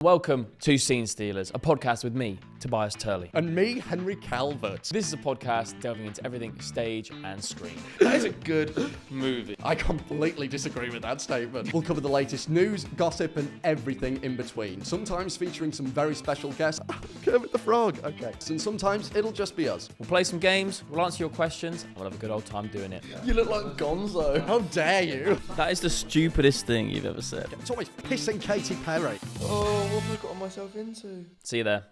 Welcome to Scene Stealers, a podcast with me, Tobias Turley. And me, Henry Calvert. This is a podcast delving into everything stage and screen. That is a good movie. I completely disagree with that statement. We'll cover the latest news, gossip, and everything in between. Sometimes featuring some very special guests. Kermit the Frog, okay. And sometimes it'll just be us. We'll play some games, we'll answer your questions, and we'll have a good old time doing it. You look like Gonzo. How dare you? That is the stupidest thing you've ever said. It's always pissing Katy Perry. Oh, what have I gotten myself into? See you there.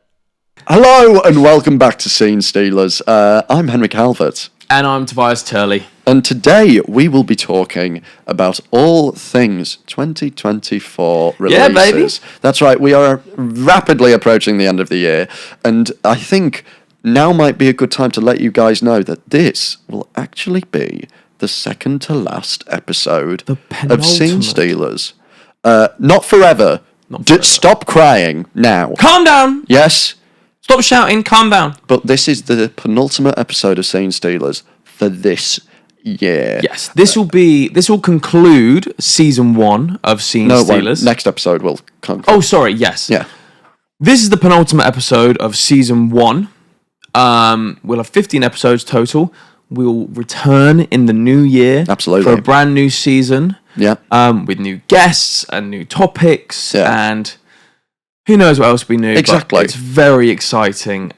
Hello and welcome back to Scene Stealers. I'm Henry Calvert. And I'm Tobias Turley. And today we will be talking about all things 2024 releases. Yeah, baby. That's right, we are rapidly approaching the end of the year. And I think now might be a good time to let you guys know that this will actually be the second to last episode of Scene Stealers. Not forever. Stop crying now. Calm down! Yes? Stop shouting, calm down. But this is the penultimate episode of Scene Stealers for this year. Yes, this will conclude season 1 of Scene Stealers. Next episode will conclude. Oh, sorry, yes. Yeah. This is the penultimate episode of season 1. We'll have 15 episodes total. We'll return in the new year. Absolutely. For a brand new season. Yeah. With new guests and new topics. Yeah. And who knows what else we knew. Exactly. But it's very exciting.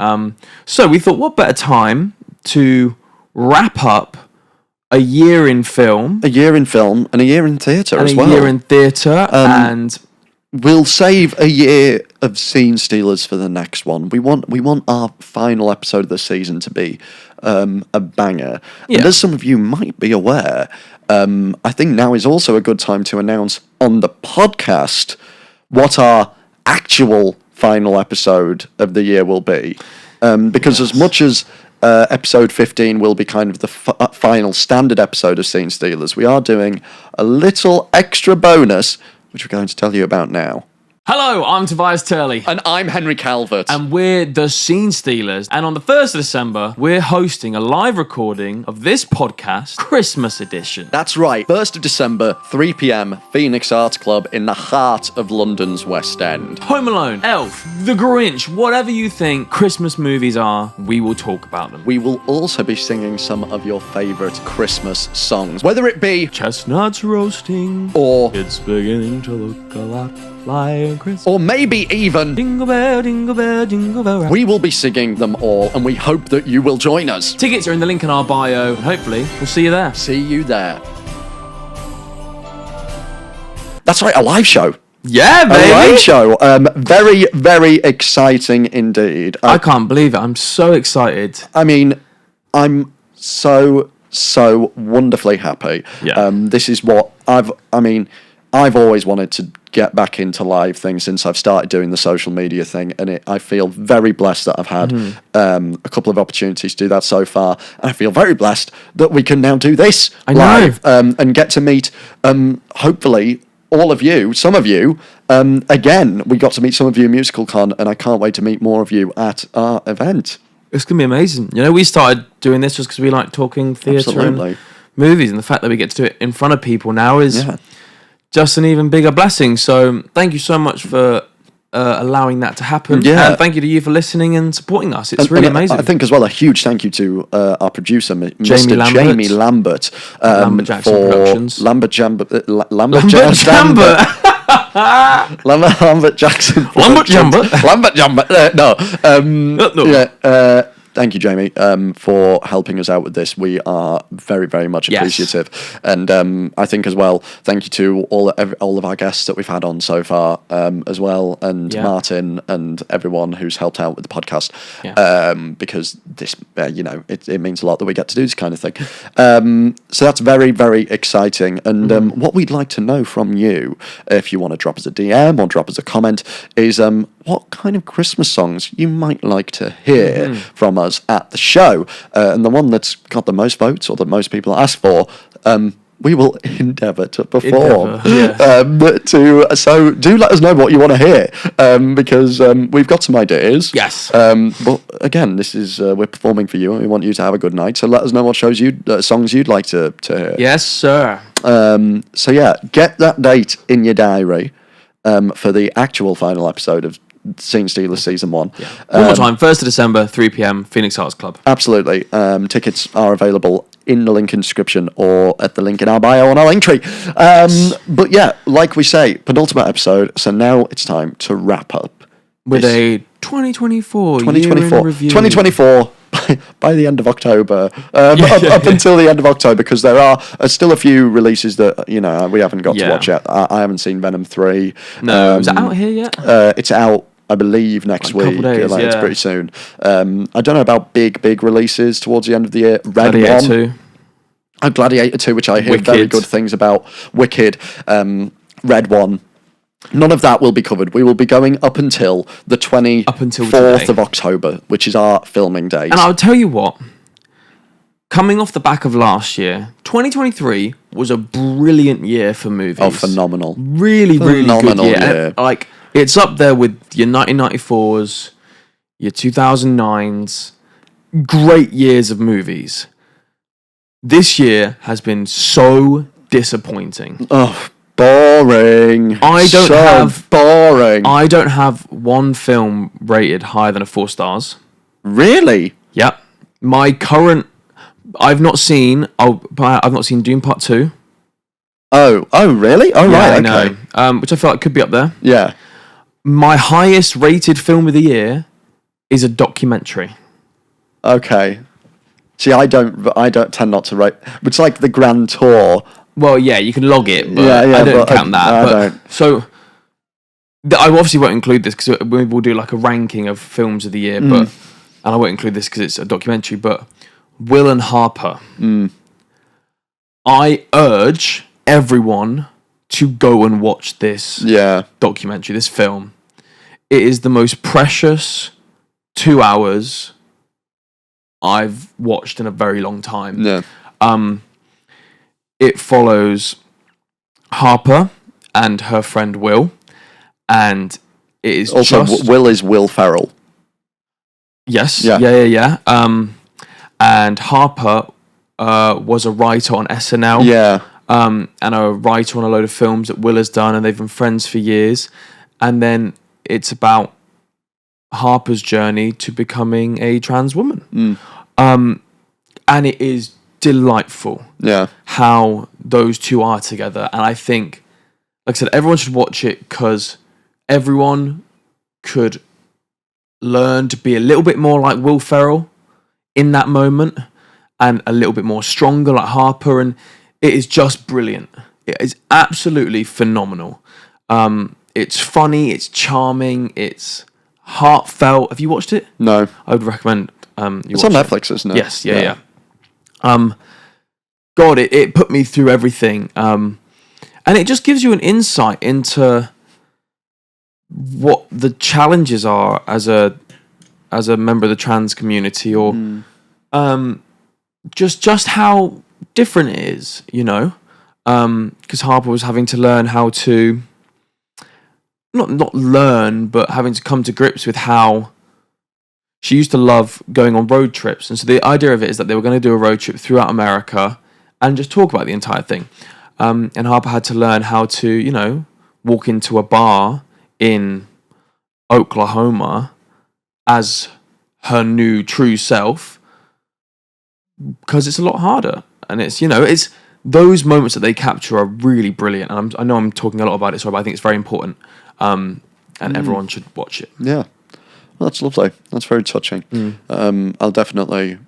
So we thought, what better time to wrap up a year in film. A year in film and a year in theatre as well. And a year in theatre. And we'll save a year of Scene Stealers for the next one. We want our final episode of the season to be a banger. Yeah. And as some of you might be aware, I think now is also a good time to announce on the podcast what our actual final episode of the year will be. Because as much as episode 15 will be kind of the final standard episode of Scene Stealers, we are doing a little extra bonus, which we're going to tell you about now. hello, I'm Tobias Turley. And I'm Henry Calvert. And we're the Scene Stealers. And on the 1st of December, we're hosting a live recording of this podcast, Christmas edition. That's right, 1st of December, 3 p.m, Phoenix Arts Club in the heart of London's West End. Home Alone, Elf, The Grinch, whatever you think Christmas movies are, we will talk about them. We will also be singing some of your favourite Christmas songs, whether it be Chestnuts roasting, or it's beginning to look a lot like Christmas. or maybe even Jingle bell, jingle bell, jingle bell. we will be singing them all, and we hope that you will join us. Tickets are in the link in our bio, and hopefully we'll see you there. See you there. That's right, a live show. Yeah, A baby! live show. Very, very exciting indeed. I can't believe it. I'm so excited. I mean, I'm so wonderfully happy. Yeah. This is what I've always wanted to get back into live things since I've started doing the social media thing, and I feel very blessed that I've had a couple of opportunities to do that so far, and I feel very blessed that we can now do this live and get to meet hopefully all of you, some of you. Again, we got to meet some of you at MusicalCon, and I can't wait to meet more of you at our event. It's going to be amazing. You know, we started doing this just because we like talking theatre and movies, and the fact that we get to do it in front of people now is just an even bigger blessing. So thank you so much for allowing that to happen. Yeah. And thank you to you for listening and supporting us. It's really amazing. I think as well a huge thank you to our producer, Mr. Jamie Lambert. Lambert Jackson Productions. Lambert Jackson. Lambert Jackson. Lambert Jambert. No. Thank you, Jamie, for helping us out with this. We are very, very much appreciative. And I think as well, thank you to all of our guests that we've had on so far as well, and Martin and everyone who's helped out with the podcast. Because this, it means a lot that we get to do this kind of thing. So that's very, very exciting. And what we'd like to know from you, if you want to drop us a DM or drop us a comment, is what kind of Christmas songs you might like to hear from us at the show. And the one that's got the most votes or that most people ask for, we will endeavour to perform. So do let us know what you want to hear, because we've got some ideas. Yes. But again, this is we're performing for you, and we want you to have a good night. So let us know what songs you'd like to hear. Yes, sir. So yeah, get that date in your diary. for the actual final episode of Scene Stealers Season 1. Yeah. One more time, 1st of December, 3 p.m, Phoenix Arts Club. Absolutely. Tickets are available in the link in description or at the link in our bio on our link tree. But yeah, like we say, penultimate episode, so now it's time to wrap up. With a 2024 year in review. 2024 by the end of October. Up until the end of October, because there are still a few releases that, we haven't got to watch yet. I haven't seen Venom 3. No, is it out here yet? It's out, I believe, next week. Days, It's pretty soon. I don't know about big releases towards the end of the year. Gladiator 2. Gladiator 2, which I hear Wicked. very good things about. Wicked. Red 1. None of that will be covered. We will be going up until the 24th of October, which is our filming date. And I'll tell you what, coming off the back of last year, 2023 was a brilliant year for movies. Oh, phenomenal. Really good year. And, it's up there with your 1994s, your 2009s, great years of movies. This year has been so disappointing. Oh, boring. Boring. I don't have one film rated higher than 4 stars. Really? Yep. I've not seen Dune Part 2. Oh, really? Oh, yeah, right, okay. I know. Which I feel like could be up there. Yeah. My highest rated film of the year is a documentary. Okay. See, I don't tend not to rate. It's like the Grand Tour. Well, yeah, you can log it, but I don't count that. I don't. So, I obviously won't include this because we'll do like a ranking of films of the year, and I won't include this because it's a documentary, but Will and Harper. I urge everyone to go and watch this documentary, this film. It is the most precious 2 hours I've watched in a very long time. Yeah. It follows Harper and her friend Will, and it is also Will is Will Ferrell. Yes. Yeah. And Harper was a writer on SNL. Yeah. And a writer on a load of films that Will has done, and they've been friends for years. And then it's about Harper's journey to becoming a trans woman. And it is delightful how those two are together. And I think, like I said, everyone should watch it because everyone could learn to be a little bit more like Will Ferrell in that moment and a little bit more stronger like Harper. And it is just brilliant. It is absolutely phenomenal. It's funny, it's charming, it's heartfelt. Have you watched it? No. I would recommend it's on Netflix, isn't it? Yes, yeah. God, it put me through everything. And it just gives you an insight into what the challenges are as a member of the trans community, or just how different it is, because Harper was having to learn how to not learn, but having to come to grips with how she used to love going on road trips. And so the idea of it is that they were going to do a road trip throughout America and just talk about the entire thing. And Harper had to learn how to, walk into a bar in Oklahoma as her new true self, because it's a lot harder. And it's, it's those moments that they capture are really brilliant. And I know I'm talking a lot about it, but I think it's very important. And everyone should watch it. Yeah. Well, that's lovely. That's very touching. I'll definitely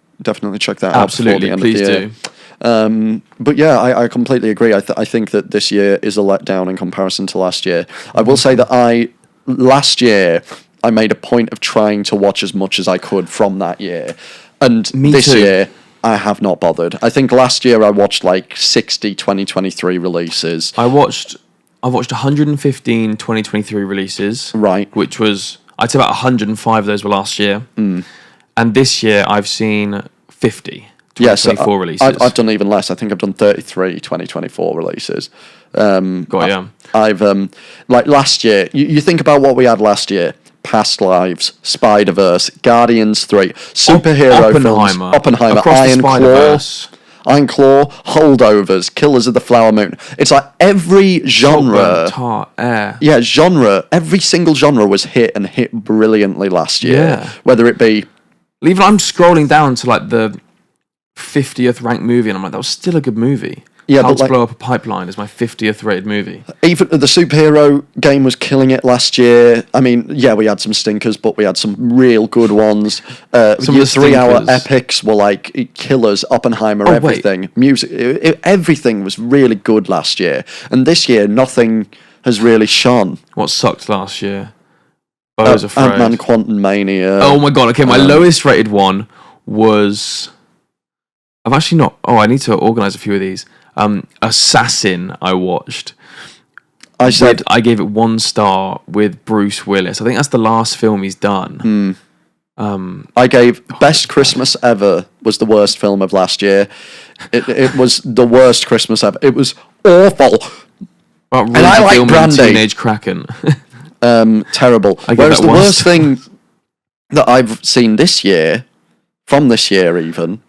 check that out. Absolutely, before the end please of the year. do. But yeah, I completely agree. I think that this year is a letdown in comparison to last year. I will say that last year I made a point of trying to watch as much as I could from that year, and this year I have not bothered. I think last year I watched like 60 2023 releases. I watched 115 2023 releases. Right. Which was, I'd say about 105 of those were last year. And this year I've seen 50 2024 releases. I've done even less. I think I've done 33 2024 releases. I've like last year, you think about what we had last year: Past Lives, Spider-Verse, Guardians 3, superhero films, Oppenheimer, Across Iron the Claw. Iron Claw, Holdovers, Killers of the Flower Moon. It's like every genre. Yeah, genre. Every single genre was hit and hit brilliantly last year. Yeah. Whether it be... Even I'm scrolling down to like the 50th ranked movie, and I'm like, that was still a good movie. Yeah, How to Blow Up a Pipeline is my 50th rated movie. Even the superhero game was killing it last year. I mean, yeah, we had some stinkers, but we had some real good ones. Some of the 3-hour epics were like killers, Oppenheimer, everything. Music, everything was really good last year. And this year, nothing has really shone. What sucked last year? I was afraid. Ant-Man Quantumania. Oh my god, okay, my lowest rated one was... I've actually not... Oh, I need to organise a few of these. Assassin, I watched. I gave it 1 star with Bruce Willis. I think that's the last film he's done. I gave Best Christmas Ever was the worst film of last year. It was the worst Christmas ever. It was awful. And I like Brandy. Teenage Kraken. Terrible. Whereas the worst thing that I've seen this year, from this year even,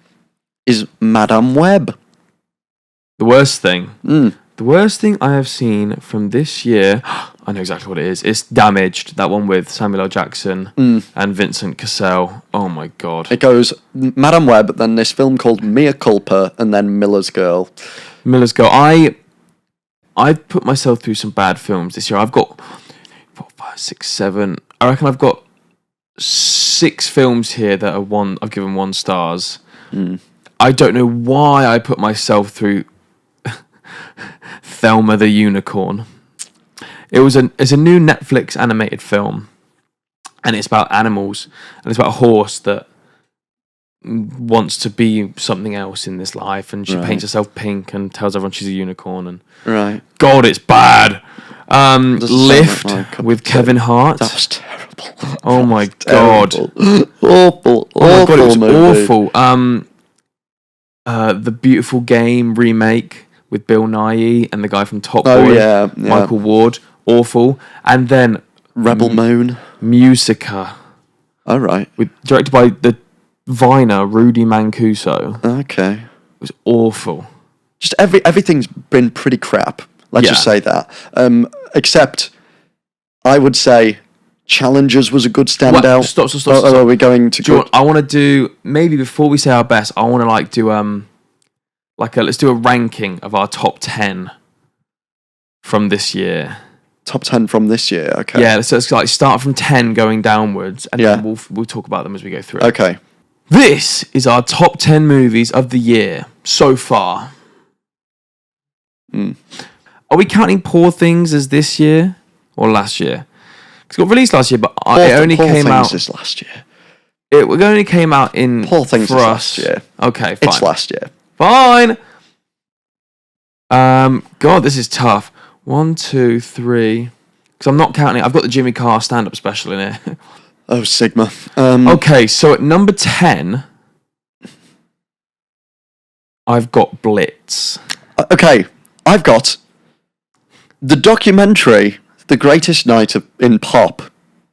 is Madame Web. The worst thing? The worst thing I have seen from this year, I know exactly what it is. It's Damaged, that one with Samuel L. Jackson and Vincent Cassel. Oh my god. It goes Madame Web, then this film called Mea Culpa, and then Miller's Girl. Miller's Girl. I've put myself through some bad films this year. I've got 4, 5, 6, 7. I reckon I've got 6 films here that are I've given 1 stars. I don't know why I put myself through Thelma the Unicorn. It's a new Netflix animated film, and it's about animals, and it's about a horse that wants to be something else in this life, and she paints herself pink and tells everyone she's a unicorn. And God, it's bad. Lift with Kevin Hart. That was terrible. Oh my god. Awful. Oh my god, it was movie. awful. The Beautiful Game remake with Bill Nighy and the guy from Top Boy, Michael Ward. Awful. And then Rebel Moon. Musica. All right. Directed by the Viner, Rudy Mancuso. Okay. It was awful. Just everything's been pretty crap. Let's just say that. Except, I would say, Challengers was a good standout. Stop. Are we going to... I want to do... Maybe before we say our best, I want to do... let's do a ranking of our top 10 from this year. Top 10 from this year, okay. Yeah, so let's start from 10 going downwards, and then we'll talk about them as we go through. Okay. This is our top 10 movies of the year so far. Are we counting Poor Things as this year or last year? Because it got released last year, but it only came out... Poor Things is last year. It only came out in... Poor Things is last year. Okay, fine. It's last year. Fine. God, this is tough. 1, 2, 3. Because I'm not counting. I've got the Jimmy Carr stand-up special in it. Oh, Sigma. Okay, so at number 10, I've got Blitz. Okay, I've got the documentary, The Greatest Night in Pop.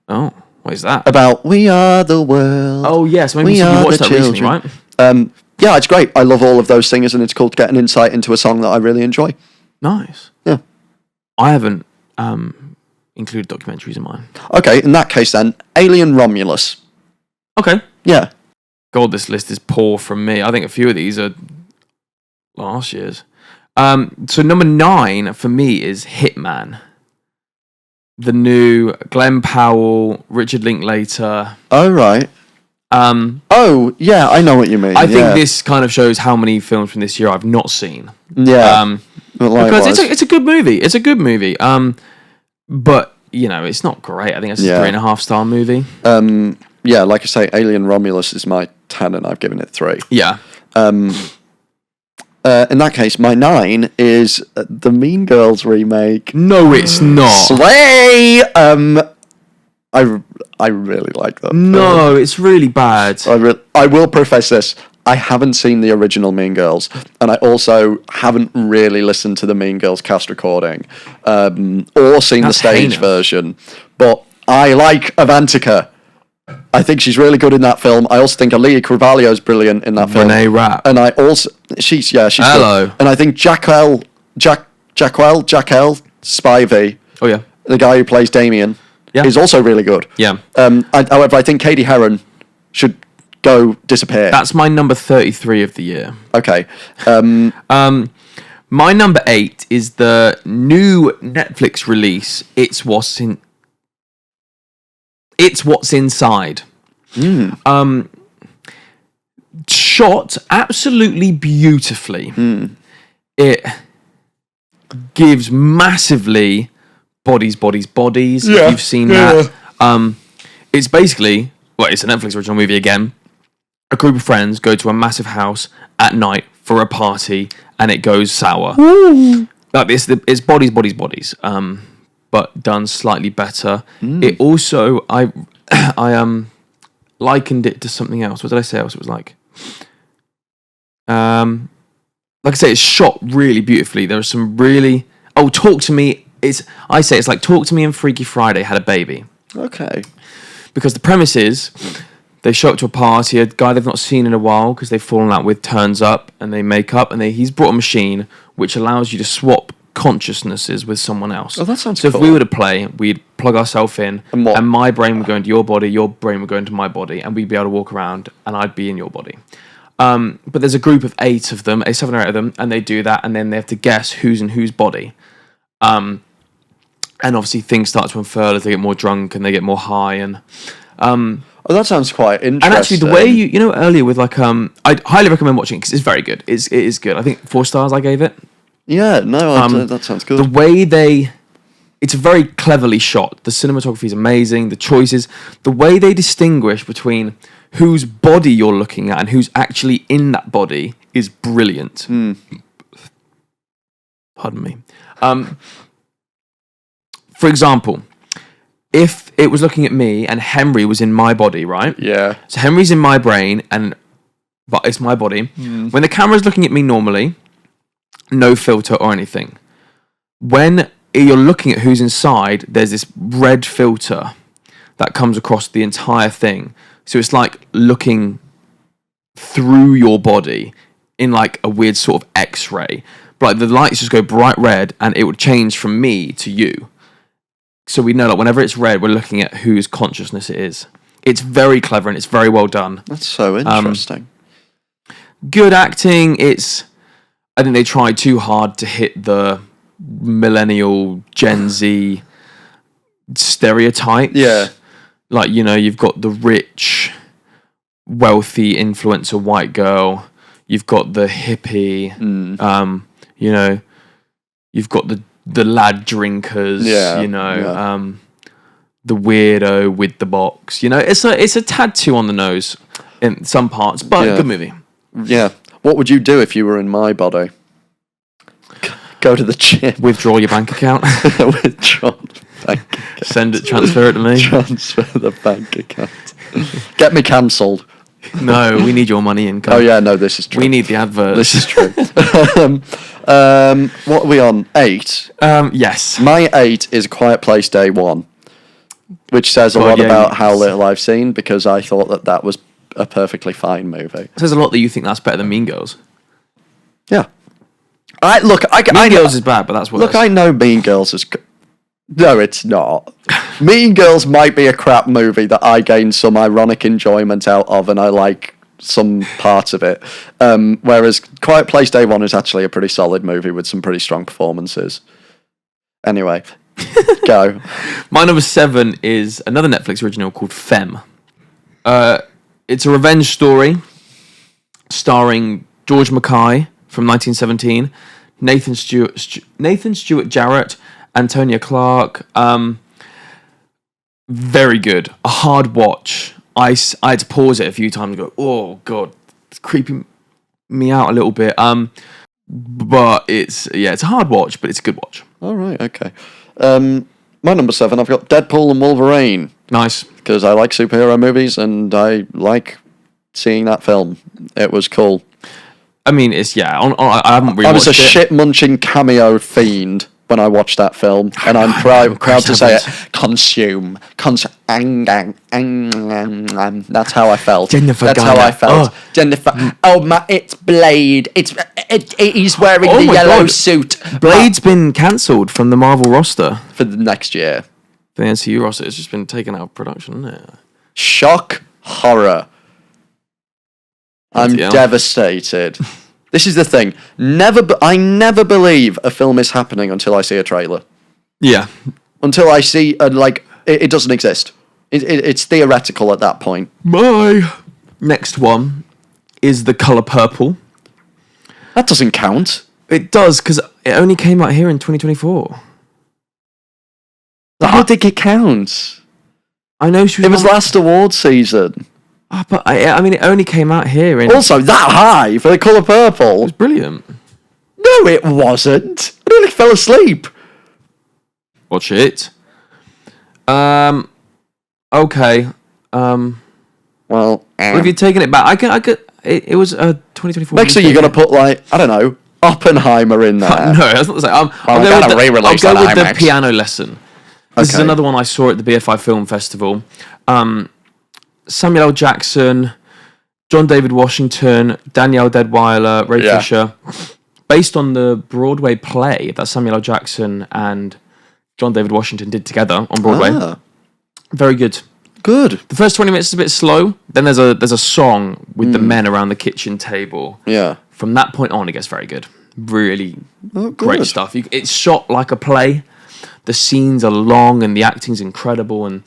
Oh, what is that? About We Are the World. Oh, yes. Maybe you watched that recently, right? Yeah, it's great. I love all of those singers, and it's cool to get an insight into a song that I really enjoy. Nice. Yeah. I haven't included documentaries in mine. Okay, in that case then, Alien Romulus. Okay. Yeah. God, this list is poor from me. I think a few of these are last year's. So number 9 for me is Hitman. The new Glenn Powell, Richard Linklater. Oh, right. Oh, yeah, I know what you mean. I think this kind of shows how many films from this year I've not seen. Yeah. Because it's a good movie. It's a good movie. But, it's not great. I think it's a 3.5 star movie. Yeah, like I say, Alien Romulus is my 10 and I've given it 3. Yeah. In that case, my 9 is the Mean Girls remake. No, it's not. Sway! I really like that. No, it's really bad. I will profess this. I haven't seen the original Mean Girls, and I also haven't really listened to the Mean Girls cast recording, or seen the stage version. But I like Avantika. I think she's really good in that film. I also think Aaliyah Carvalho is brilliant in that film. Renee Rapp. And I also... She's Hello. good. And I think Jacquel Spivey. Oh yeah. The guy who plays Damien. Yeah. Is also really good. Yeah. However, I think Katie Heron should disappear. That's my number 33 of the year. Okay. My number 8 is the new Netflix release. It's What's Inside. Shot absolutely beautifully. It gives massively bodies. Yeah. You've seen that. It's basically, it's a Netflix original movie again. A group of friends go to a massive house at night for a party, and it goes sour. Like it's bodies, but done slightly better. It also, I likened it to something else. What did I say else it was like? Like I say, it's shot really beautifully. There are some really... Oh, Talk to Me... It's like Talk to Me and Freaky Friday had a baby. Okay. Because the premise is... They show up to a party, a guy they've not seen in a while because they've fallen out with turns up and they make up, and he's brought a machine which allows you to swap consciousnesses with someone else. Oh, that sounds cool. So if we were to play, we'd plug ourselves in, and my brain would go into your body, your brain would go into my body, and we'd be able to walk around, and I'd be in your body. But there's a group of 7 or 8 of them, and they do that, and then they have to guess who's in whose body. And obviously things start to unfurl as they get more drunk and they get more high, and... Oh, that sounds quite interesting. And actually, the way you know earlier with like I'd highly recommend watching it because it's very good. It is good. I think 4 stars I gave it. Yeah, no, that sounds good. The way it's very cleverly shot. The cinematography is amazing. The choices, the way they distinguish between whose body you're looking at and who's actually in that body is brilliant. Pardon me. For example, if it was looking at me and Henry was in my body, right? Yeah. So Henry's in my brain, but it's my body. When the camera's looking at me normally, no filter or anything. When you're looking at who's inside, there's this red filter that comes across the entire thing. So it's like looking through your body in like a weird sort of X-ray. But like the lights just go bright red and it would change from me to you. So we know that whenever it's red, we're looking at whose consciousness it is. It's very clever and it's very well done. That's so interesting. Good acting. I think they tried too hard to hit the millennial Gen Z stereotypes. Yeah. Like, you've got the rich, wealthy influencer white girl. You've got the hippie. You've got the lad drinkers, the weirdo with the box. It's a tad too on the nose in some parts, but good movie. Yeah. What would you do if you were in my body? Go to the gym. Withdraw your bank account. Withdraw the bank account. Transfer it to me. Transfer the bank account. Get me cancelled. No, we need your money in. Oh yeah, no, this is true. We need the adverts. This is true. What are we on? 8? Yes. My 8 is Quiet Place Day 1, which says a lot about how little I've seen, because I thought that was a perfectly fine movie. It says a lot that you think that's better than Mean Girls. Yeah. Mean Girls is bad, but that's worse. Look, I know Mean Girls is... No, it's not. Mean Girls might be a crap movie that I gain some ironic enjoyment out of, and I like some parts of it. Whereas Quiet Place Day 1 is actually a pretty solid movie with some pretty strong performances. Anyway, go. My number 7 is another Netflix original called Femme. It's a revenge story starring George Mackay from 1917, Nathan Stewart Jarrett, Antonia Clarke. Very good. A hard watch. I had to pause it a few times and go, oh god, it's creeping me out a little bit. But it's a hard watch, but it's a good watch. All right, okay. My number 7, I've got Deadpool and Wolverine. Nice. Because I like superhero movies and I like seeing that film. It was cool. I mean, I haven't really watched it. I was a shit-munching cameo fiend when I watched that film, and I'm proud to say it. Consume. That's how I felt. That's how I felt. Jennifer. Oh, it's Blade. He's wearing the yellow suit. Blade's been cancelled from the Marvel roster for the next year. The MCU roster has just been taken out of production, isn't it? Shock horror. I'm devastated. This is the thing. I never believe a film is happening until I see a trailer. Yeah. Until I see, it doesn't exist. It's theoretical at that point. My next one is The Colour Purple. That doesn't count. It does, because it only came out here in 2024. How did it count? I know she was... It was last award season. Oh, but I mean, it only came out here in... Also, that high for The Colour Purple. It was brilliant. No, it wasn't. I nearly fell asleep. Watch it. Okay. Well, have you taken it back? I could. It was 2024. Next thing you're gonna put I don't know, Oppenheimer in there. No, that's not the same. I'll go with the Piano Lesson. This is another one I saw at the BFI Film Festival. Samuel L. Jackson, John David Washington, Danielle Deadwyler, Ray Fisher, based on the Broadway play that Samuel L. Jackson and John David Washington did together on Broadway. Very good. Good. The first 20 minutes is a bit slow. Then there's a song with the men around the kitchen table. Yeah. From that point on, it gets very good. Really great stuff. It's shot like a play. The scenes are long and the acting's incredible, and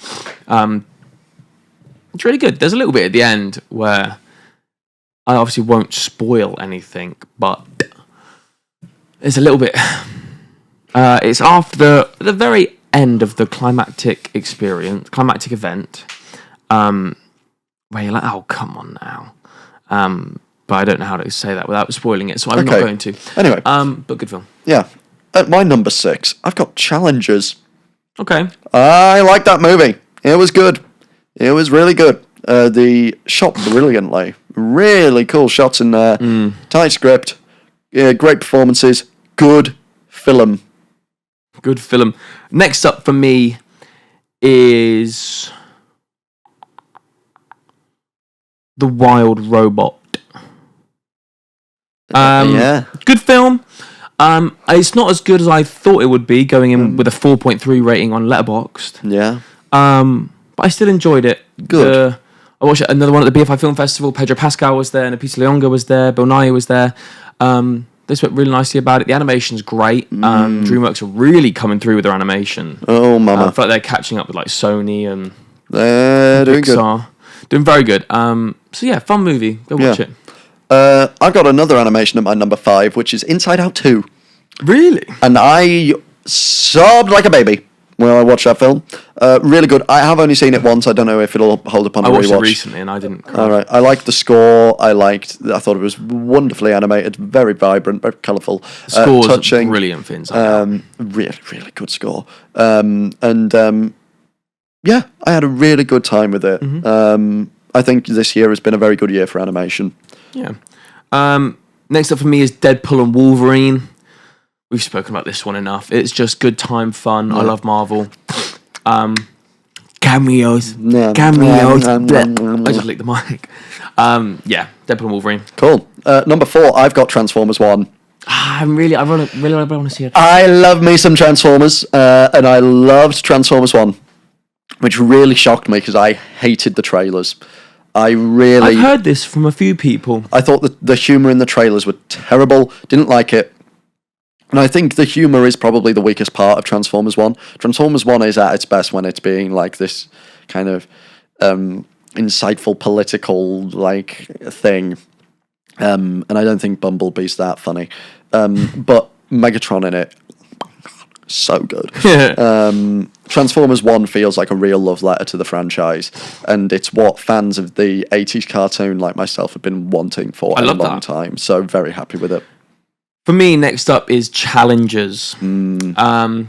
it's really good. There's a little bit at the end where I obviously won't spoil anything, but there's a little bit. It's after the very end of the climactic event, where you're like, oh, come on now. But I don't know how to say that without spoiling it, so I'm not going to. Anyway. But good film. Yeah. At my number 6, I've got Challengers. Okay. I like that movie. It was good. It was really good. They shot brilliantly. Really cool shots in there. Tight script. Great performances. Good film. Good film. Next up for me is The Wild Robot. Good film. It's not as good as I thought it would be, going in with a 4.3 rating on Letterboxd. Yeah. But I still enjoyed it. Good. I watched another one at the BFI Film Festival. Pedro Pascal was there, Lupita Nyong'o was there, Bill Nye was there. They spoke really nicely about it. The animation's great. DreamWorks are really coming through with their animation. Oh, mama. I feel like they're catching up with like Sony and they're doing Pixar. Doing very good. So yeah, fun movie. Go watch it. I've got another animation at my number 5, which is Inside Out 2. Really? And I sobbed like a baby when I watched that film. Really good. I have only seen it once. I don't know if it'll hold up on a rewatch. I watched it recently and I didn't cry. All right. I liked the score. I thought it was wonderfully animated, very vibrant, very colourful. The score's touching. Brilliant for Inside Out. Really, really good score. Yeah, I had a really good time with it. Mm-hmm. I think this year has been a very good year for animation. Yeah. Next up for me is Deadpool and Wolverine. We've spoken about this one enough. It's just good time fun. Yeah. I love Marvel. Cameos. I just licked the mic. Yeah, Deadpool and Wolverine. Cool. Number 4, I've got Transformers 1. I really want to see it. I love me some Transformers, and I loved Transformers 1, which really shocked me because I hated the trailers. I've heard this from a few people. I thought that the humour in the trailers were terrible. Didn't like it. And I think the humour is probably the weakest part of Transformers 1. Transformers 1 is at its best when it's being like this kind of insightful political like thing. And I don't think Bumblebee's that funny. But Megatron in it, so good. Transformers 1 feels like a real love letter to the franchise, and it's what fans of the 80s cartoon like myself have been wanting for a long time, so very happy with it. For me, next up is Challengers. The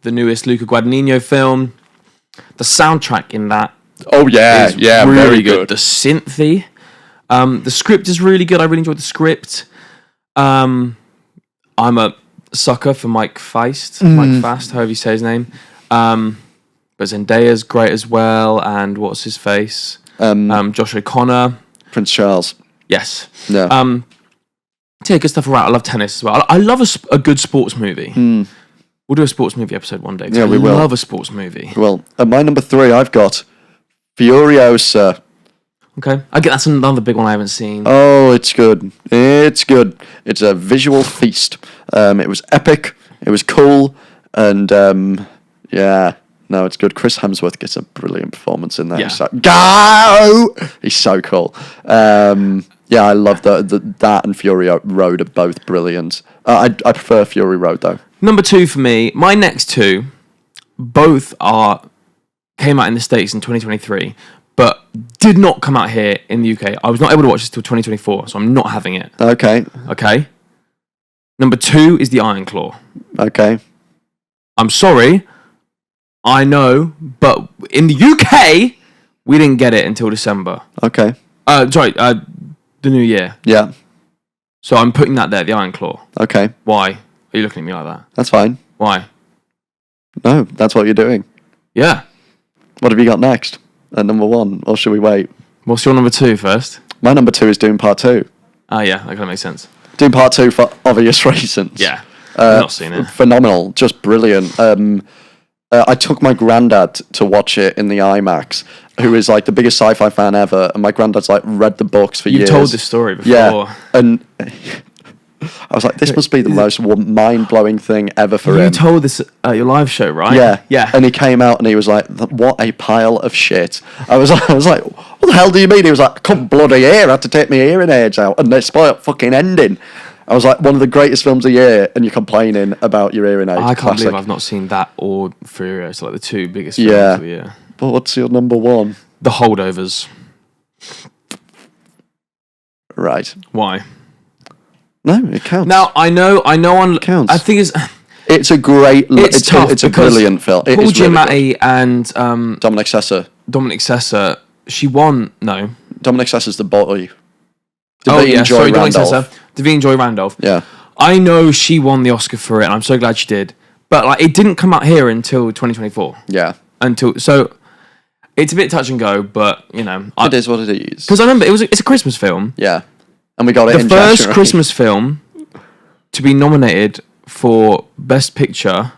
newest Luca Guadagnino film. The soundtrack in that is really very good. The synthy. The script is really good. I really enjoyed the script. I'm a sucker for Mike Fast, however you say his name. But Zendaya's great as well, and what's his face? Josh O'Connor. Prince Charles. Yes. Yeah. Yeah, good stuff around. I love tennis as well. I love a good sports movie. We'll do a sports movie episode one day. Yeah, we will. I love a sports movie. Well, at my number 3, I've got Furiosa. Okay. I get that's another big one I haven't seen. Oh, it's good. It's good. It's a visual feast. It was epic. It was cool. And, yeah. No, it's good. Chris Hemsworth gets a brilliant performance in there. Yeah. He's like, go! He's so cool. Yeah, I love that and Fury Road are both brilliant. I prefer Fury Road, though. Number 2 for me. My next 2, both came out in the States in 2023, but did not come out here in the UK. I was not able to watch this till 2024, so I'm not having it. Okay. Number 2 is The Iron Claw. Okay. I'm sorry. I know, but in the UK, we didn't get it until December. Okay. The new year. Yeah. So I'm putting that there, The Iron Claw. Okay. Why are you looking at me like that? That's fine. Why? No, that's what you're doing. Yeah. What have you got next? At number 1, or should we wait? What's your number 2 first? My number 2 is Doom Part 2. Yeah, that kind of makes sense. Doom Part 2 for obvious reasons. Yeah. I've not seen it. Phenomenal. Just brilliant. I took my granddad to watch it in the IMAX, who is like the biggest sci-fi fan ever, and my granddad's like read the books for years. You've told this story before. Yeah, and I was like, this must be the most mind-blowing thing ever for him. You told this at your live show, right? Yeah. And he came out and he was like, what a pile of shit. I was like, what the hell do you mean? He was like, I couldn't bloody hear, I had to take my hearing aids out, and they spoiled fucking ending. I was like, one of the greatest films of the year, and you're complaining about your hearing aids. I can't believe I've not seen that or Furiosa, like the 2 biggest films of the year. But what's your number 1? The Holdovers. Right. Why? No, it counts. Now, I know on... It counts. I think it's a great... It's tough it's a brilliant film. Paul Giamatti and... Dominic Sessa. She won... No. Dominic Sessa's the boy. Dominic Sessa. Davine Joy Randolph. Yeah. I know she won the Oscar for it, and I'm so glad she did. But like, it didn't come out here until 2024. Yeah. So it's a bit touch and go, but you know, it is what it is. Because I remember it's a Christmas film. Yeah. And we got it. The first Christmas film to be nominated for Best Picture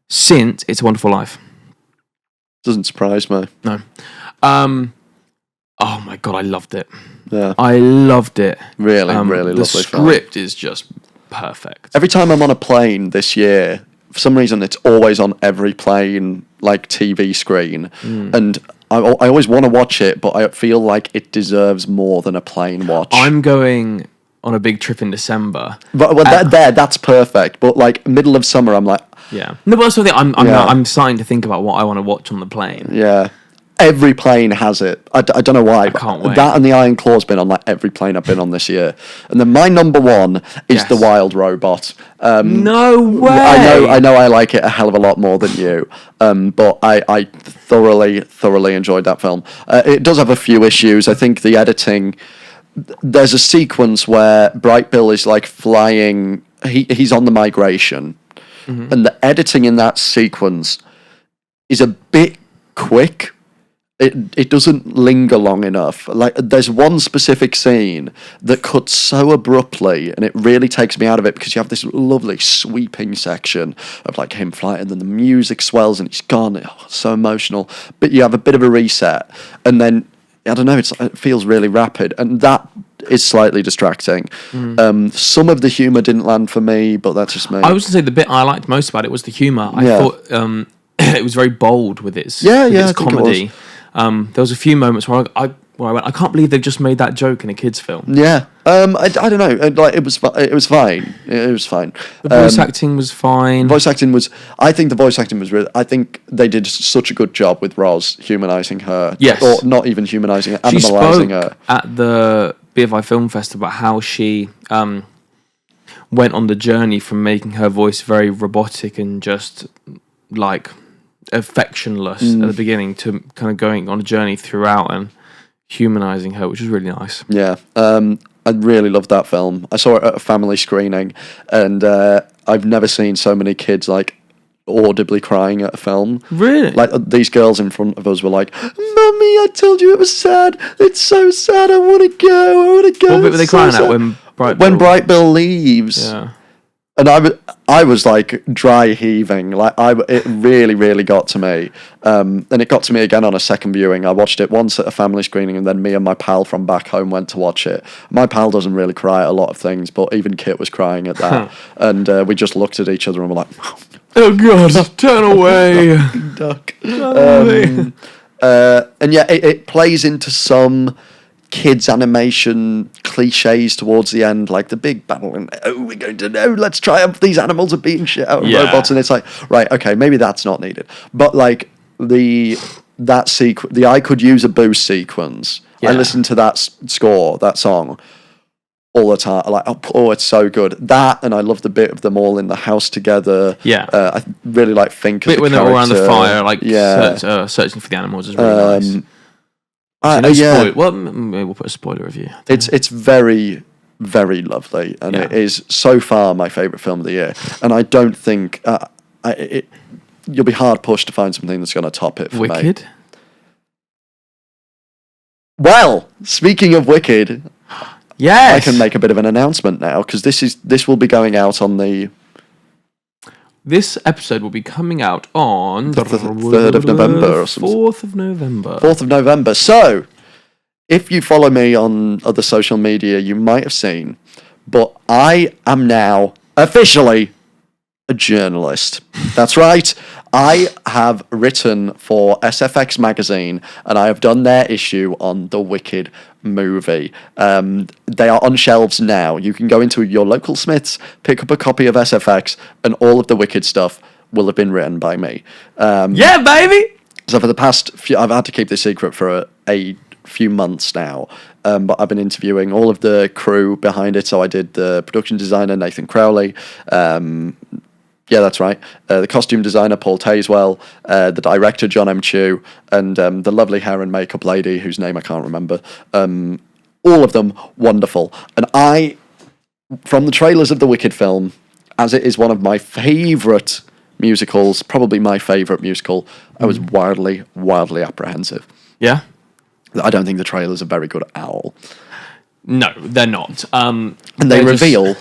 since It's a Wonderful Life. Doesn't surprise me. No. Oh my god, I loved it. Yeah. I loved it. Really lovely. The script is just perfect. Every time I'm on a plane this year, for some reason, it's always on every plane, like TV screen. And I always want to watch it, but I feel like it deserves more than a plane watch. I'm going on a big trip in December. But that's perfect. But like middle of summer, I'm like, yeah. No, but that's the thing. I'm starting to think about what I want to watch on the plane. Yeah. Every plane has it. I don't know why. I can't wait. That and the Iron Claw's been on like every plane I've been on this year. And then my number 1 is The Wild Robot. No way. I know I like it a hell of a lot more than you. But I thoroughly enjoyed that film. It does have a few issues. I think the editing... There's a sequence where Bright Bill is like flying... He's on the migration. Mm-hmm. And the editing in that sequence is a bit quick. It doesn't linger long enough. Like there's one specific scene that cuts so abruptly, and it really takes me out of it because you have this lovely sweeping section of like him flying, and then the music swells and he's gone. Oh, so emotional. But you have a bit of a reset, and then I don't know. It feels really rapid, and that is slightly distracting. Some of the humor didn't land for me, but that's just me. I was going to say the bit I liked most about it was the humor. I thought it was very bold with its comedy. There was a few moments where I went, I can't believe they've just made that joke in a kids' film. Yeah, I don't know. Like it was fine. It was fine. The voice acting was fine. I think the voice acting was really. I think they did such a good job with Roz humanizing her. Yes, or not even humanizing her, animalizing her. At the BFI Film Festival about how she went on the journey from making her voice very robotic and just like affectionless at the beginning to kind of going on a journey throughout and humanizing her, which was really nice. Yeah, I really loved that film. I saw it at a family screening, and I've never seen so many kids like audibly crying at a film. Really? Like these girls in front of us were like, "Mummy, I told you it was sad. It's so sad. I want to go. What bit were they crying at when Bright Bill leaves? Yeah. And I was like dry heaving. Like it really, really got to me. And it got to me again on a second viewing. I watched it once at a family screening, and then me and my pal from back home went to watch it. My pal doesn't really cry at a lot of things, but even Kit was crying at that. And we just looked at each other and were like, "Oh God, turn away, duck." And yeah, it plays into some kids animation cliches towards the end, like the big battle and we're going to know, let's triumph, these animals are beating shit out of robots, and it's like, right, okay, maybe that's not needed, but like the I could use a boost sequence. I listen to that score, that song all the time, like, oh, it's so good. That, and I love the bit of them all in the house together. I really like Fink as bit when they're all around the fire, like searching for the animals is really nice. We'll put a spoiler review. It's very, very lovely, and it is so far my favourite film of the year. And I don't think you'll be hard pushed to find something that's going to top it for me. Wicked? Well, speaking of Wicked, yes, I can make a bit of an announcement now, because this will be going out on the... This episode will be coming out on... the 3rd of November or something. 4th of November. 4th of November. So, if you follow me on other social media, you might have seen, but I am now officially a journalist. That's right. I have written for SFX magazine, and I have done their issue on the Wicked movie. They are on shelves now. You can go into your local Smiths, pick up a copy of SFX, and all of the Wicked stuff will have been written by me. Yeah, baby! So for the past few, I've had to keep this secret for a few months now, but I've been interviewing all of the crew behind it. So I did the production designer, Nathan Crowley, yeah, that's right. The costume designer, Paul Tazewell, the director, John M. Chu, and the lovely hair and makeup lady, whose name I can't remember. All of them wonderful. And from the trailers of the Wicked film, as it is one of my favourite musicals, probably my favourite musical, I was wildly, wildly apprehensive. Yeah? I don't think the trailers are very good at all. No, they're not. And they reveal...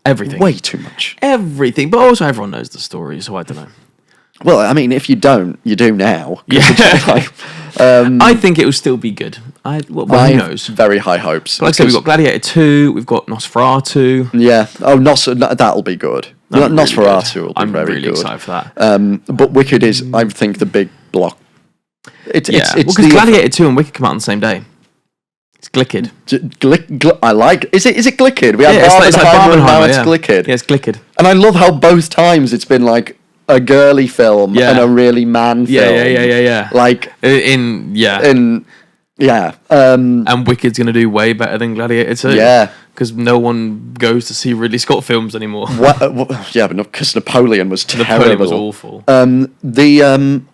everything. Way too much. Everything. But also everyone knows the story, so I don't know. Well, I mean, if you don't, you do now. Yeah. I think it will still be good. Who knows? Very high hopes. But like I said, we've got Gladiator 2, we've got Nosferatu. Yeah. Oh, that'll be good. Nosferatu will be I'm very good. I'm really excited for that. But Wicked is, I think, the big block. It's because Gladiator 2 and Wicked come out on the same day. It's Glicked. I like. Is it Glicked? We have it's like Barbenheimer, and now it's yeah. Glicked. Yeah, it's Glicked. And I love how both times it's been like a girly film and a really man film. Yeah. Like and Wicked's gonna do way better than Gladiator 2. Yeah. Because no one goes to see Ridley Scott films anymore. Yeah, but because Napoleon was terrible. Napoleon was awful.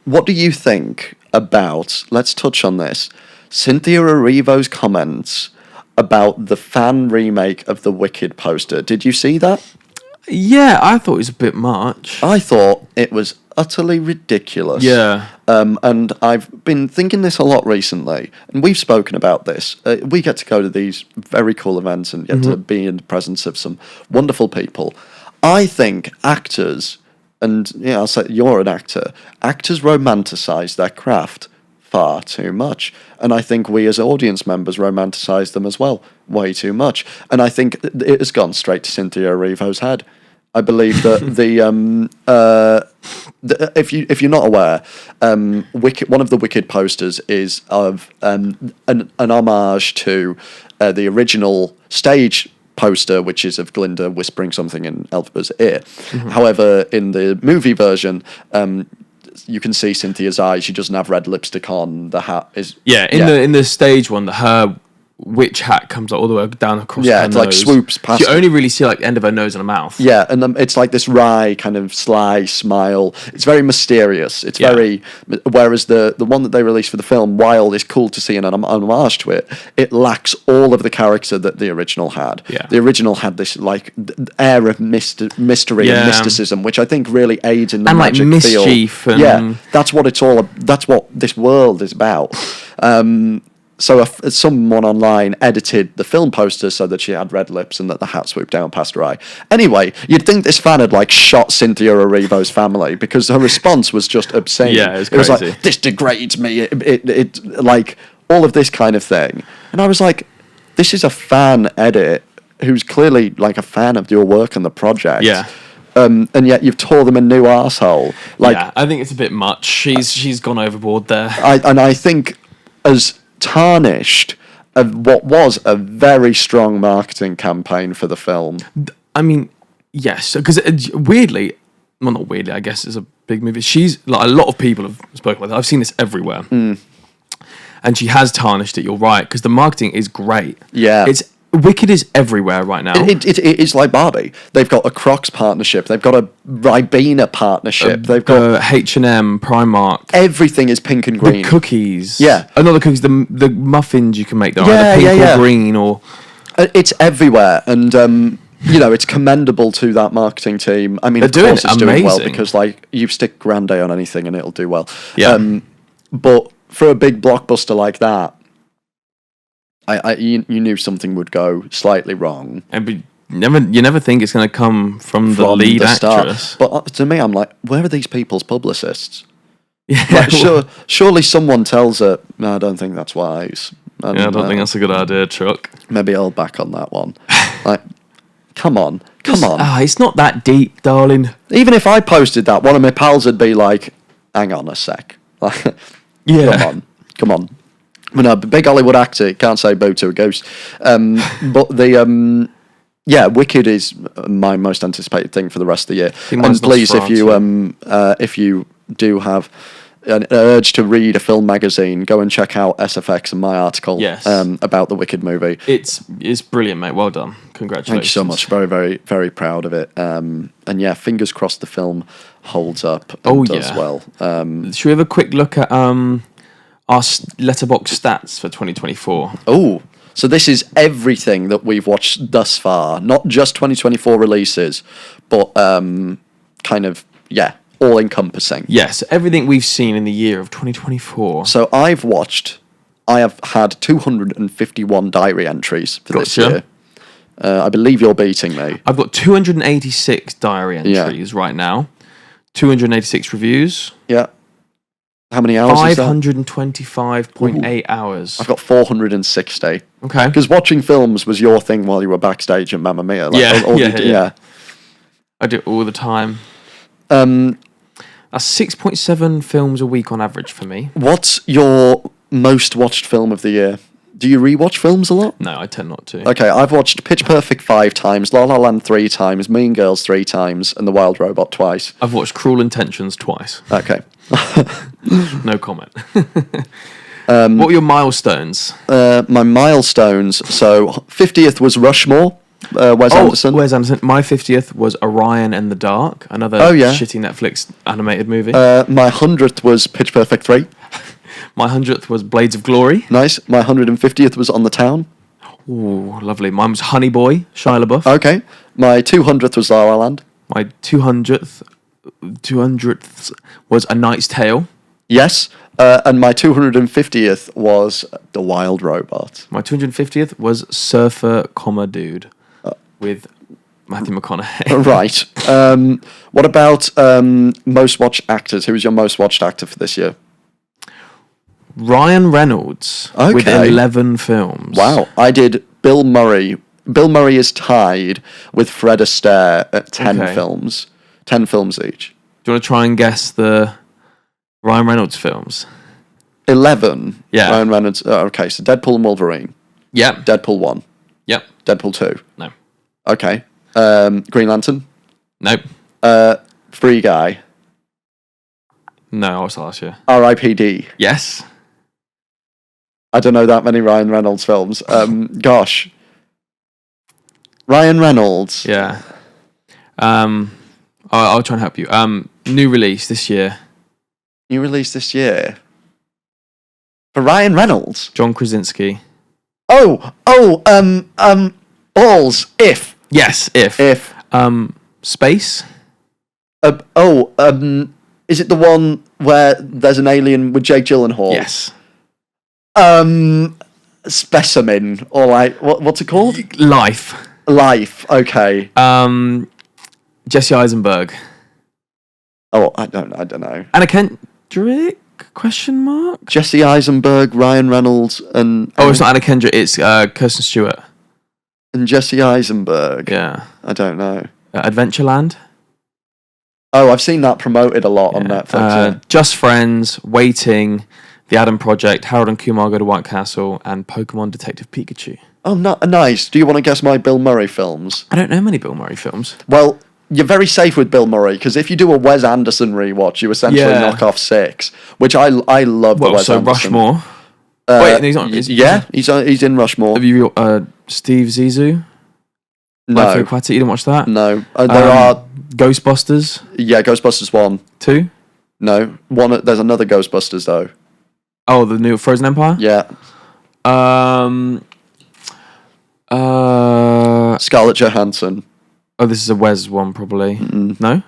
What do you think about? Let's touch on this. Cynthia Erivo's comments about the fan remake of the Wicked poster. Did you see that? Yeah, I thought it was a bit much. I thought it was utterly ridiculous. Yeah. And I've been thinking this a lot recently, and we've spoken about this. We get to go to these very cool events and get to be in the presence of some wonderful people. I think actors, and I'll say you're an actor, actors romanticize their craft far too much, and I think we as audience members romanticize them as well way too much, and I think it has gone straight to Cynthia Erivo's head. I believe that if you're not aware, Wicked, one of the Wicked posters is of an homage to the original stage poster, which is of Glinda whispering something in Elphaba's ear. However, in the movie version, you can see Cynthia's eyes. She doesn't have red lipstick on. The hat is in the stage one. Her witch hat comes all the way down across her nose. Yeah, it like swoops past. You only really see like the end of her nose and her mouth. Yeah, and it's like this wry kind of sly smile. It's very mysterious. It's very. Whereas the one that they released for the film, Wild, is cool to see an homage to it. It lacks all of the character that the original had. Yeah. The original had this like air of mystery and mysticism, which I think really aids in the and magic like mischief feel. Yeah, that's what it's all. That's what this world is about. So someone online edited the film poster so that she had red lips and that the hat swooped down past her eye. Anyway, you'd think this fan had like shot Cynthia Erivo's family because her response was just obscene. Yeah, it was crazy. It was like, this degrades me. It like all of this kind of thing. And I was like, this is a fan edit who's clearly like a fan of your work and the project. Yeah. And yet you've tore them a new arsehole. Like, yeah, I think it's a bit much. She's gone overboard there. I think as tarnished of what was a very strong marketing campaign for the film. I mean, yes, because weirdly, well, not weirdly, I guess it's a big movie. She's like a lot of people have spoken about it. I've seen this everywhere, and she has tarnished it. You're right, because the marketing is great. Yeah, Wicked is everywhere right now. It's like Barbie. They've got a Crocs partnership. They've got a Ribena partnership. They've got H&M, Primark. Everything is pink and green. The cookies. Yeah. Not the cookies, the muffins you can make. They're either pink or green or... It's everywhere. And, it's commendable to that marketing team. I mean, of course it's doing well because, like, you stick Grande on anything and it'll do well. Yeah. But for a big blockbuster like that, you knew something would go slightly wrong. And you never think it's going to come from the lead actress. But to me, I'm like, where are these people's publicists? Yeah, like, surely someone tells her, no, I don't think that's wise. I don't think that's a good idea, Chuck. Maybe I'll back on that one. Like, come on. It's not that deep, darling. Even if I posted that, one of my pals would be like, hang on a sec. Yeah. Come on. But no, big Hollywood actor, can't say boo to a ghost. But Wicked is my most anticipated thing for the rest of the year. And please, if you do have an urge to read a film magazine, go and check out SFX and my article about the Wicked movie. It's brilliant, mate. Well done. Congratulations. Thank you so much. Very, very, very proud of it. And yeah, fingers crossed the film holds up and does well. Should we have a quick look at our Letterboxd stats for 2024? Oh, so this is everything that we've watched thus far, not just 2024 releases, but kind of, all encompassing. Yes, everything we've seen in the year of 2024. So I have had 251 diary entries for this year. I believe you're beating me. I've got 286 diary entries right now, 286 reviews. Yeah. How many hours is that? 525.8 hours. I've got 460. Okay. Because watching films was your thing while you were backstage at Mamma Mia. Like, yeah. I do it all the time. That's 6.7 films a week on average for me. What's your most watched film of the year? Do you rewatch films a lot? No, I tend not to. Okay, I've watched Pitch Perfect 5 times, La La Land 3 times, Mean Girls 3 times, and The Wild Robot twice. I've watched Cruel Intentions twice. Okay. No comment. What were your milestones? My milestones. So 50th was Rushmore. Wes Anderson. Wes Anderson. My 50th was Orion and the Dark, another shitty Netflix animated movie. My 100th was Pitch Perfect 3. My 100th was Blades of Glory. Nice. My 150th was On the Town. Ooh, lovely. Mine was Honey Boy, Shia LaBeouf. Okay. My 200th was La La Land. My 200th was A Knight's Tale. Yes. And my 250th was The Wild Robot. My 250th was Surfer, Dude with Matthew McConaughey. Right. What about most watched actors? Who was your most watched actor for this year? Ryan Reynolds with 11 films. Wow. I did Bill Murray. Bill Murray is tied with Fred Astaire at 10 films. 10 films each. Do you want to try and guess the Ryan Reynolds films? 11. Yeah. Ryan Reynolds. Okay, so Deadpool and Wolverine. Yep. Deadpool 1. Yep. Deadpool 2. No. Okay. Green Lantern. Nope. Free Guy. No, I was last year. R.I.P.D. Yes. I don't know that many Ryan Reynolds films. Gosh. Ryan Reynolds. Yeah. I'll try and help you. New release this year. New release this year? For Ryan Reynolds? John Krasinski. Balls. If. Yes, if. If. Space? Is it the one where there's an alien with Jake Gyllenhaal? Yes. Specimen, or like, what's it called? Life, okay. Jesse Eisenberg. Oh, I don't know. Anna Kendrick? Question mark? Jesse Eisenberg, Ryan Reynolds, and... Oh, it's not Anna Kendrick, it's Kirsten Stewart. And Jesse Eisenberg? Yeah. I don't know. Adventureland? Oh, I've seen that promoted a lot on Netflix. Just Friends, Waiting, The Adam Project, Harold and Kumar Go to White Castle, and Pokemon Detective Pikachu. Oh, nice. Do you want to guess my Bill Murray films? I don't know many Bill Murray films. Well, you're very safe with Bill Murray, because if you do a Wes Anderson rewatch, you essentially knock off 6, which I love the Wes Anderson. Rushmore? Wait, he's not... He's in Rushmore. Have you Steve Zissou? No. You didn't watch that? No. There are... Ghostbusters? Yeah, Ghostbusters 1. 2? No. There's another Ghostbusters, though. Oh, the new Frozen Empire? Yeah. Scarlett Johansson. Oh, this is a Wes one, probably. Mm-mm. No?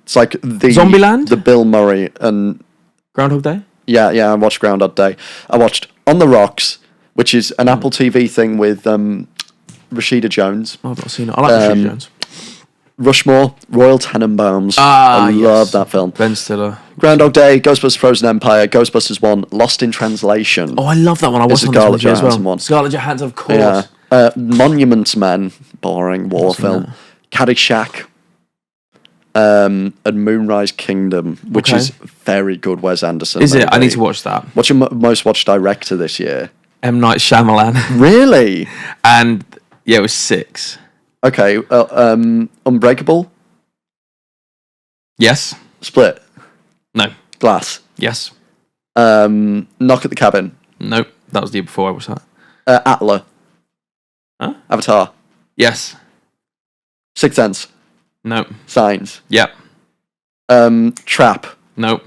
It's like the... Zombieland? The Bill Murray and... Groundhog Day? Yeah, I watched Groundhog Day. I watched On the Rocks, which is an Apple TV thing with Rashida Jones. Oh, I've not seen it. I like Rashida Jones. Rushmore, Royal Tenenbaums. I love that film. Ben Stiller. Groundhog Day, Ghostbusters Frozen Empire, Ghostbusters 1, Lost in Translation. Oh, I love that one. I watched it on Scarlett TV as well. Johansson one. Scarlett Johansson, of course. Yeah. Monuments Men, boring war film. Caddyshack. And Moonrise Kingdom, which is very good Wes Anderson. Is it? I need to watch that. What's your most watched director this year? M. Night Shyamalan. Really? And, yeah, it was 6. Okay, Unbreakable? Yes. Split? No. Glass? Yes. Knock at the Cabin? Nope. That was the year before I watched that. Atla? Huh? Avatar? Yes. Sixth Sense? Nope. Signs? Yep. Trap? Nope.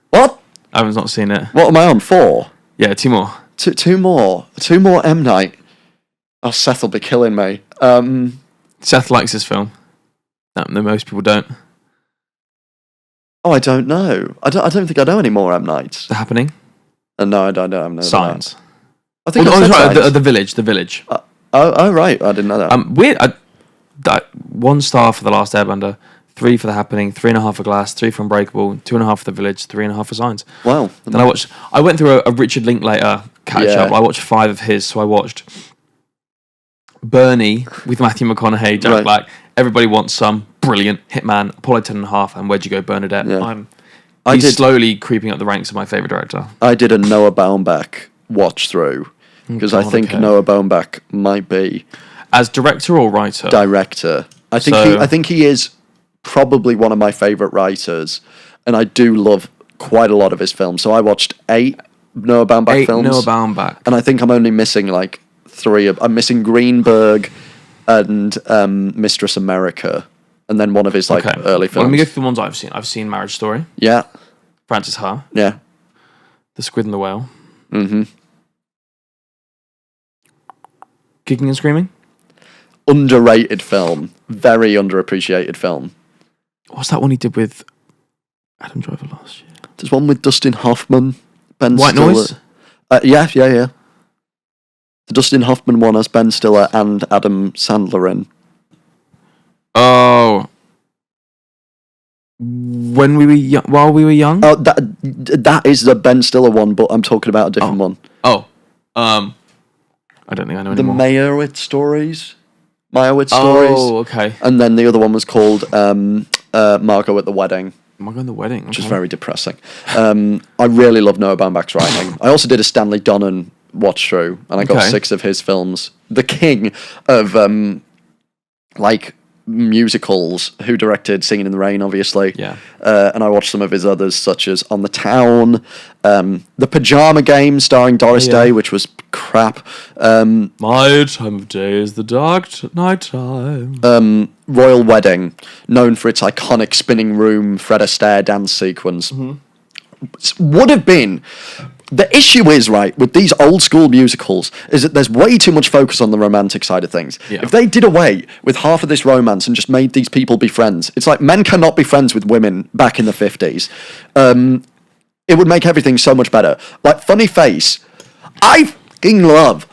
What? I have not seen it. What am I on? 4? Yeah, 2 more. Two more. 2 more M. Night. Oh, Seth will be killing me. Seth likes this film. No, most people don't. Oh, I don't know. I don't think I know any more M. Nights. The Happening? No, I don't know. Signs. I think The Village. The Village. Oh, right. I didn't know that. Weird. 1 star for The Last Airbender, 3 for The Happening, 3.5 for Glass, 3 for Unbreakable, 2.5 for The Village, 3.5 for Signs. Wow. Then I went through a Richard Linklater catch-up. I watched 5 of his, so I watched Bernie with Matthew McConaughey, Jack Black, Everybody Wants Some, brilliant, Hitman, Apollo 10.5, and Where'd You Go, Bernadette. Yeah. He's slowly creeping up the ranks of my favourite director. I did a Noah Baumbach watch through, because I think Noah Baumbach might be... As director or writer? Director. I think he is probably one of my favourite writers, and I do love quite a lot of his films. So I watched 8 Noah Baumbach films. Noah Baumbach. And I think I'm only missing like 3 of... I'm missing Greenberg and Mistress America, and then one of his early films. Well, let me go through the ones I've seen. I've seen Marriage Story. Yeah. Francis Ha. Yeah. The Squid and the Whale. Mm-hmm. Kicking and Screaming. Underrated film. Very underappreciated film. What's that one he did with Adam Driver last year? There's one with Dustin Hoffman. Ben White Stiller. Noise? Yeah. The Dustin Hoffman one has Ben Stiller and Adam Sandler in. Oh. When we were while we were young? Oh, that is the Ben Stiller one, but I'm talking about a different one. Oh. I don't think I know the anymore. Meyerowitz stories. Oh, okay. And then the other one was called Margot at the Wedding. Margot at the Wedding? Which is very depressing. I really love Noah Baumbach's writing. I also did a Stanley Donen watch through, and I got 6 of his films. The king of musicals, who directed Singing in the Rain, obviously. Yeah. And I watched some of his others, such as On the Town, The Pajama Game, starring Doris Day, which was crap. My time of day is the dark night time. Royal Wedding, known for its iconic spinning room Fred Astaire dance sequence. Would have been... The issue is, right, with these old school musicals, is that there's way too much focus on the romantic side of things. Yeah. If they did away with half of this romance and just made these people be friends, it's like men cannot be friends with women back in the 50s. It would make everything so much better. Like Funny Face, I fucking love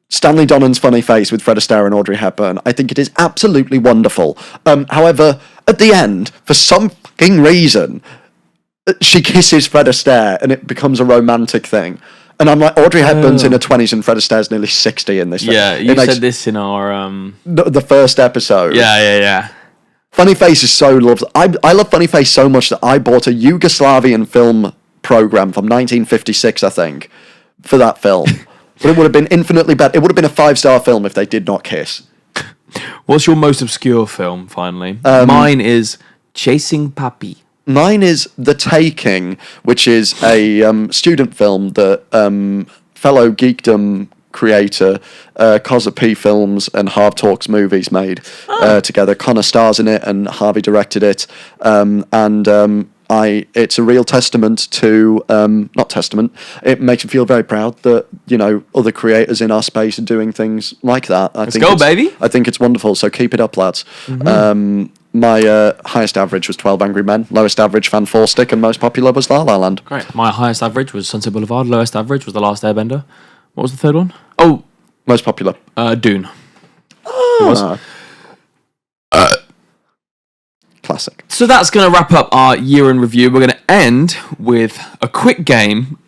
Stanley Donen's Funny Face with Fred Astaire and Audrey Hepburn. I think it is absolutely wonderful. However, at the end, for some fucking reason, she kisses Fred Astaire and it becomes a romantic thing. And I'm like, Audrey Hepburn's in her 20s and Fred Astaire's nearly 60 in this. Yeah, you said this in our... The first episode. Yeah. Funny Face is so loved. I love Funny Face so much that I bought a Yugoslavian film program from 1956, I think, for that film. But it would have been infinitely better. It would have been a 5-star film if they did not kiss. What's your most obscure film, finally? Mine is Chasing Papi. Mine is The Taking, which is a student film that fellow Geekdom creator Cosy P Films and Harv Talks Movies made together. Connor stars in it and Harvey directed it. It's a real testament to, not testament, it makes me feel very proud that, other creators in our space are doing things like that. Let's go, baby. I think it's wonderful, so keep it up, lads. My highest average was 12 Angry Men, lowest average Fan 4 Stick, and most popular was La La Land. Great. My highest average was Sunset Boulevard, lowest average was The Last Airbender. What was the third one? Oh! Most popular. Dune. Classic. So that's going to wrap up our year in review. We're going to end with a quick game.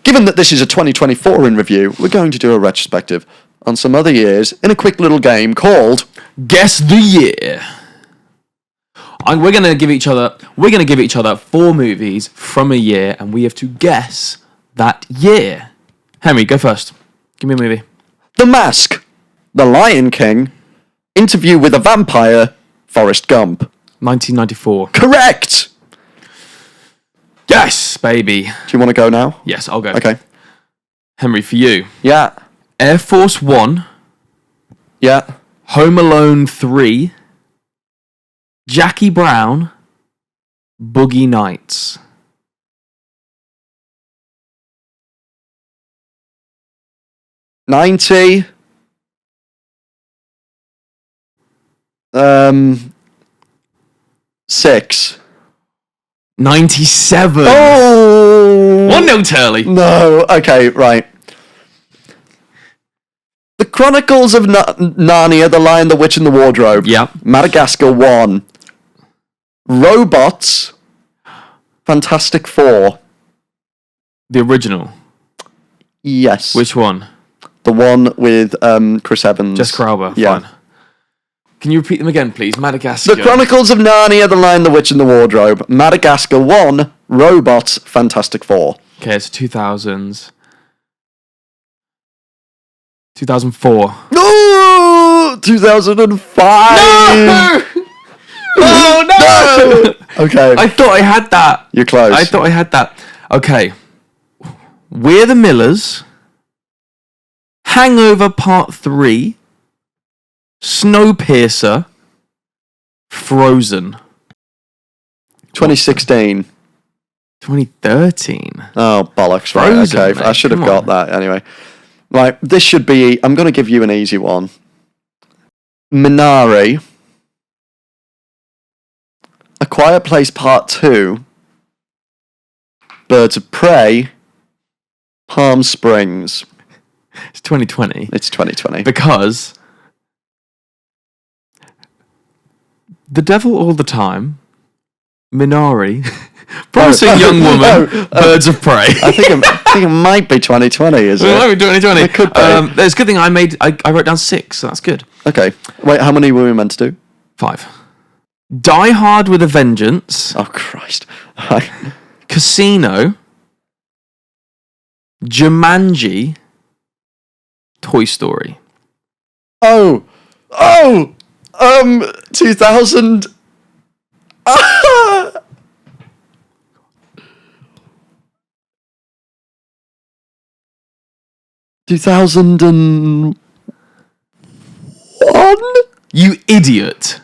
Given that this is a 2024 in review, we're going to do a retrospective on some other years in a quick little game called Guess the Year. We're going to give each other 4 movies from a year, and we have to guess that year. Henry, go first. Give me a movie. The Mask, The Lion King, Interview with a Vampire, Forrest Gump. 1994. Correct! Yes, baby. Do you want to go now? Yes, I'll go. Okay. Henry, for you. Yeah. Air Force One. Yeah. Home Alone 3. Jackie Brown. Boogie Nights. $90. 6. 97. Oh! 1-0 Turley. No. Okay, right. The Chronicles of Narnia, The Lion, the Witch, and the Wardrobe. Yep. Madagascar 1. Robots. Fantastic Four. The original. Yes. Which one? The one with Chris Evans. Jessica Alba. Yeah. Fine. Can you repeat them again, please? Madagascar. The Chronicles of Narnia, The Lion, the Witch, and the Wardrobe. Madagascar 1. Robots. Fantastic Four. Okay, it's 2000s. 2004. No! 2005! No! Oh, no! Okay. I thought I had that. You're close. I thought I had that. Okay. We're the Millers. Hangover Part 3. Snowpiercer. Frozen. 2016. 2013. Oh, bollocks. Right, Frozen, okay. mate, I should have come got on. that anyway. Right, this should be... I'm going to give you an easy one. Minari. A Quiet Place Part 2. Birds of Prey. Palm Springs. It's 2020. It's 2020. Because The Devil All the Time, Minari, Promising Young Woman, Birds of Prey. I think it might be 2020, is it? It might be 2020. It could be. It's a good thing I wrote down 6, so that's good. Okay. Wait, how many were we meant to do? 5. Die Hard with a Vengeance, Oh, Christ. Casino, Jumanji, Toy Story. Oh! 2000. 2001. You idiot.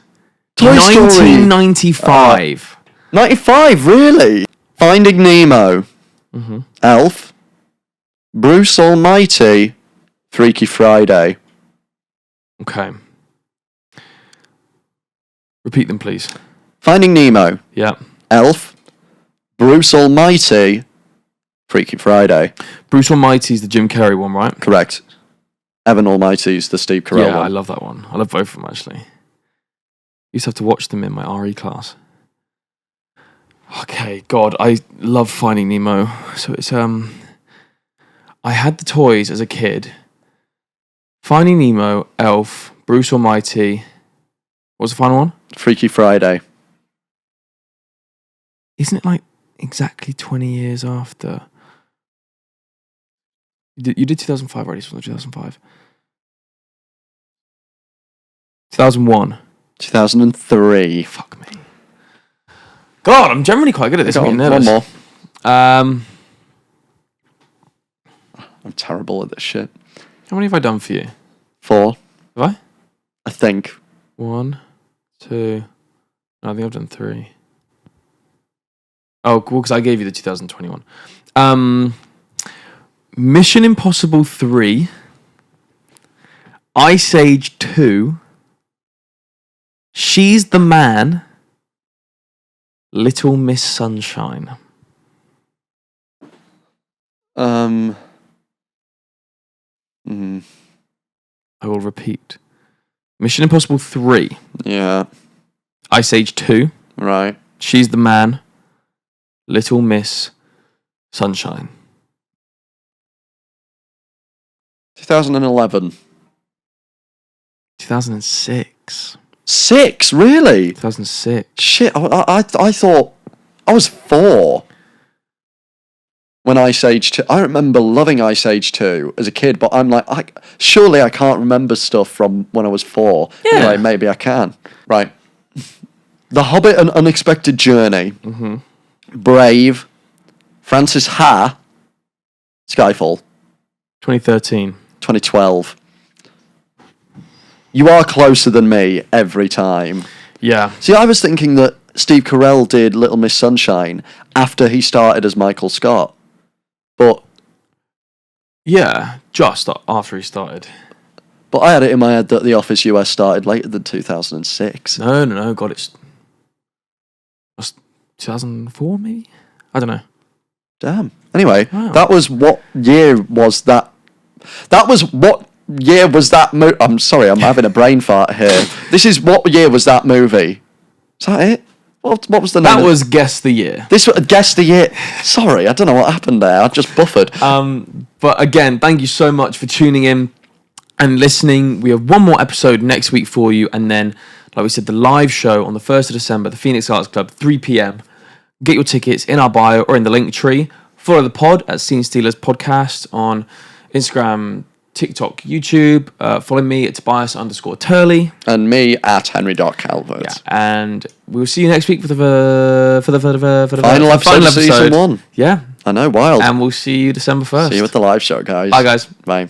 Toy Story. 1995. 95, really? Finding Nemo. Elf. Bruce Almighty. Freaky Friday. Okay. Repeat them, please. Finding Nemo. Yeah. Elf. Bruce Almighty. Freaky Friday. Bruce Almighty's the Jim Carrey one, right? Correct. Evan Almighty's the Steve Carell Yeah, one. I love that one. I love both of them, actually. Used to have to watch them in my RE class. Okay, God, I love Finding Nemo. So it's I had the toys as a kid. Finding Nemo, Elf, Bruce Almighty. What was the final one? Freaky Friday. Isn't it like exactly 20 years after? You did 2005 already, so 2005. 2001. 2003. Fuck me. God, I'm generally quite good at this. One more. I'm terrible at this shit. How many have I done for you? 4. Have I think. 1, 2. No, I think I've done 3. Oh, cool, because I gave you the 2021. Mission Impossible 3. Ice Age 2. She's the Man. Little Miss Sunshine. I will repeat. Mission Impossible 3. Yeah. Ice Age 2. Right. She's the Man. Little Miss Sunshine. 2011. 2006. 6? Really? 2006. Shit, I thought I was 4 when Ice Age 2. I remember loving Ice Age 2 as a kid, but I'm like, surely I can't remember stuff from when I was 4. Yeah. Anyway, maybe I can. Right. The Hobbit: An Unexpected Journey. Brave. Francis Ha. Skyfall. 2013. 2012. You are closer than me every time. Yeah. See, I was thinking that Steve Carell did Little Miss Sunshine after he started as Michael Scott. But... Yeah, just after he started. But I had it in my head that The Office US started later than 2006. No. God, it's 2004, maybe? I don't know. Damn. Anyway, Wow. that was what year was that... That was what year was that movie... I'm sorry, I'm having a brain fart here. This is what year was that movie? Is that it? What was the name? That was Guess the Year. This was Guess the Year. Sorry, I don't know what happened there. I just buffered. But again, thank you so much for tuning in and listening. We have one more episode next week for you. And then, like we said, the live show on the 1st of December, the Phoenix Arts Club, 3 p.m. Get your tickets in our bio or in the link tree. Follow the pod at Scene Stealers Podcast on Instagram, TikTok, YouTube. Follow me at Tobias_Turley. And me at Henry.Calvert. Yeah, and we'll see you next week for the Final episode of season 1. Yeah. I know, wild. And we'll see you December 1st. See you at the live show, guys. Bye, guys. Bye.